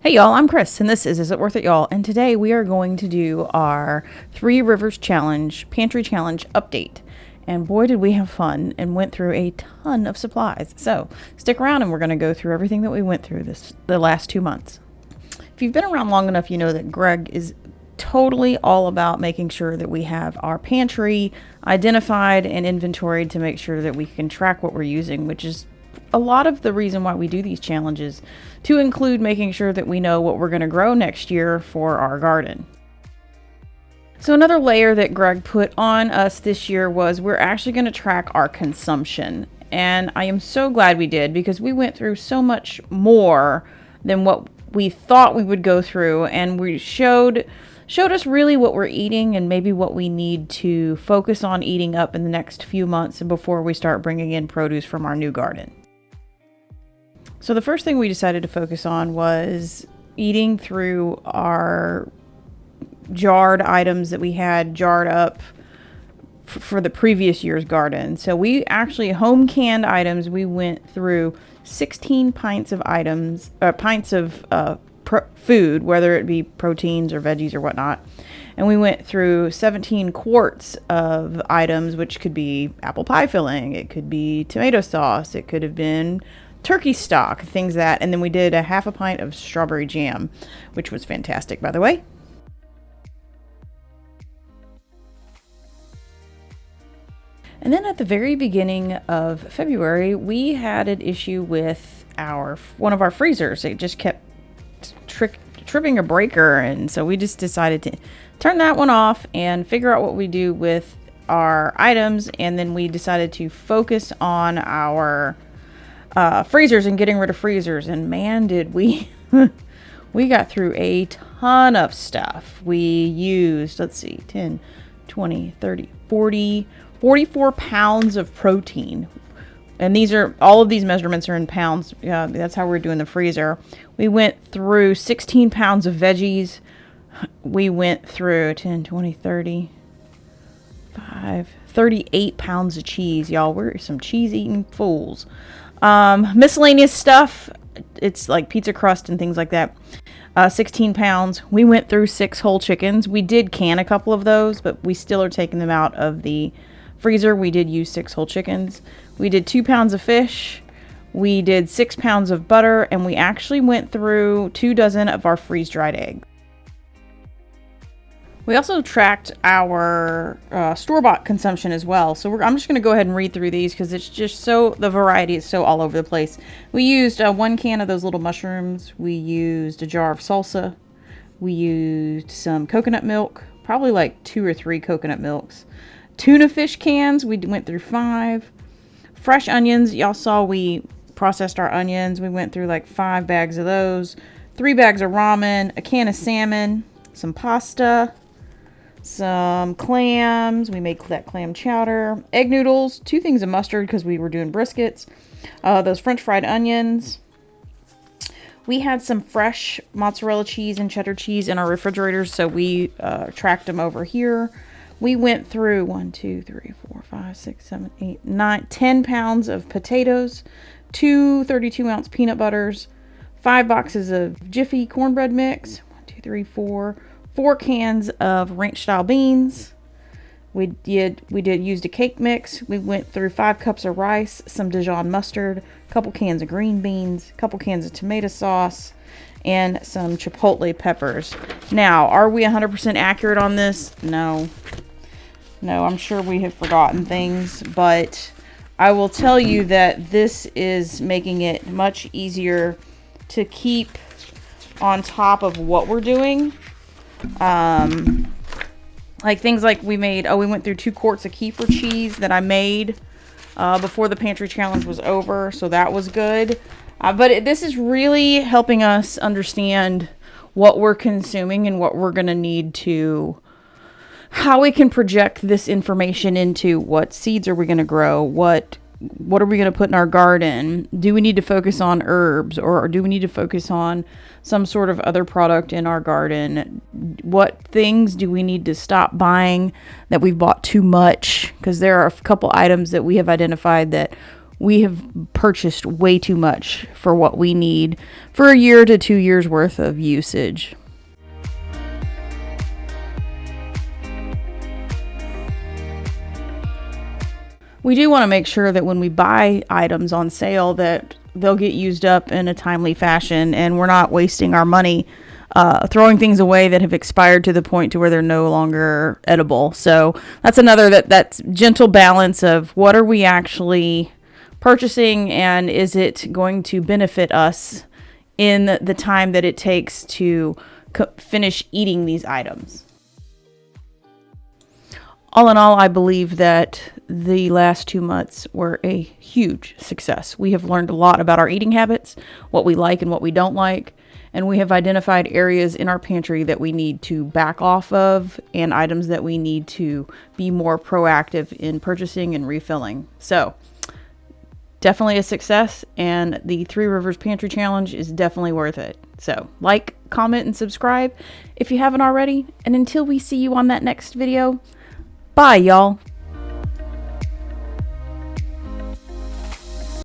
Hey y'all, I'm Chris, and this is It Worth It, y'all? And today we are going to do our Three Rivers Challenge, Pantry Challenge update. And boy, did we have fun and went through a ton of supplies. So stick around and we're going to go through everything that we went through the last 2 months. If you've been around long enough, you know that Greg is totally all about making sure that we have our pantry identified and inventoried to make sure that we can track what we're using, which is a lot of the reason why we do these challenges, to include making sure that we know what we're going to grow next year for our garden. So another layer that Greg put on us this year was we're actually going to track our consumption. And I am so glad we did, because we went through so much more than what we thought we would go through, and we showed us really what we're eating and maybe what we need to focus on eating up in the next few months before we start bringing in produce from our new garden. So the first thing we decided to focus on was eating through our jarred items that we had jarred up for the previous year's garden. So we actually, home canned items, we went through 16 pints of items, pints of food, whether it be proteins or veggies or whatnot. And we went through 17 quarts of items, which could be apple pie filling, it could be tomato sauce, it could have been turkey stock, things that, and then we did a half a pint of strawberry jam, which was fantastic, by the way. And then at the very beginning of February, we had an issue with one of our freezers. It just kept tripping a breaker, and so we just decided to turn that one off and figure out what we do with our items. And then we decided to focus on our freezers and getting rid of freezers. And man, did we we got through a ton of stuff. We used, let's see, 10, 20, 30, 40, 44 pounds of protein. And all of these measurements are in pounds. That's how we're doing the freezer. We went through 16 pounds of veggies. We went through 10, 20, 30, 38 pounds of cheese. Y'all, we're some cheese eating fools. Miscellaneous stuff, it's like pizza crust and things like that. 16 pounds. We went through 6 whole chickens. We did can a couple of those, but we still are taking them out of the freezer. We did use 6 whole chickens. We did 2 pounds of fish. We did 6 pounds of butter, and we actually went through 2 dozen of our freeze-dried eggs. We also tracked our store-bought consumption as well. So I'm just going to go ahead and read through these, because it's just the variety is so all over the place. We used 1 can of those little mushrooms. We used a jar of salsa. We used some coconut milk, probably like 2 or 3 coconut milks. Tuna fish cans, we went through 5. Fresh onions, y'all saw we processed our onions. We went through like 5 bags of those. 3 bags of ramen, a can of salmon, some pasta, some clams. We made that clam chowder. Egg noodles, 2 things of mustard because we were doing briskets. Those French fried onions. We had some fresh mozzarella cheese and cheddar cheese in our refrigerators, so we tracked them over here. We went through 1, 2, 3, 4, 5, 6, 7, 8, 9, 10 pounds of potatoes, 2 32-ounce peanut butters, 5 boxes of Jiffy cornbread mix, 1, 2, 3, 4 cans of ranch-style beans. We used a cake mix. We went through 5 cups of rice, some Dijon mustard, a couple cans of green beans, a couple cans of tomato sauce, and some chipotle peppers. Now, are we 100% accurate on this? No, I'm sure we have forgotten things, but I will tell you that this is making it much easier to keep on top of what we're doing. Like things like we went through 2 quarts of kefir cheese that I made before the pantry challenge was over, so that was good. But this is really helping us understand what we're consuming and what we're going to need how we can project this information into what seeds are we going to grow, what are we going to put in our garden? Do we need to focus on herbs, or do we need to focus on some sort of other product in our garden? What things do we need to stop buying that we've bought too much? Because there are a couple items that we have identified that we have purchased way too much for what we need for a year to 2 years worth of usage. We do want to make sure that when we buy items on sale that they'll get used up in a timely fashion and we're not wasting our money throwing things away that have expired to the point to where they're no longer edible. So that's another that's gentle balance of what are we actually purchasing and is it going to benefit us in the time that it takes to finish eating these items. All in all, I believe that the last 2 months were a huge success. We have learned a lot about our eating habits, what we like and what we don't like, and we have identified areas in our pantry that we need to back off of and items that we need to be more proactive in purchasing and refilling. So, definitely a success, and the Three Rivers Pantry Challenge is definitely worth it. So, like, comment, and subscribe if you haven't already, and until we see you on that next video, bye, y'all.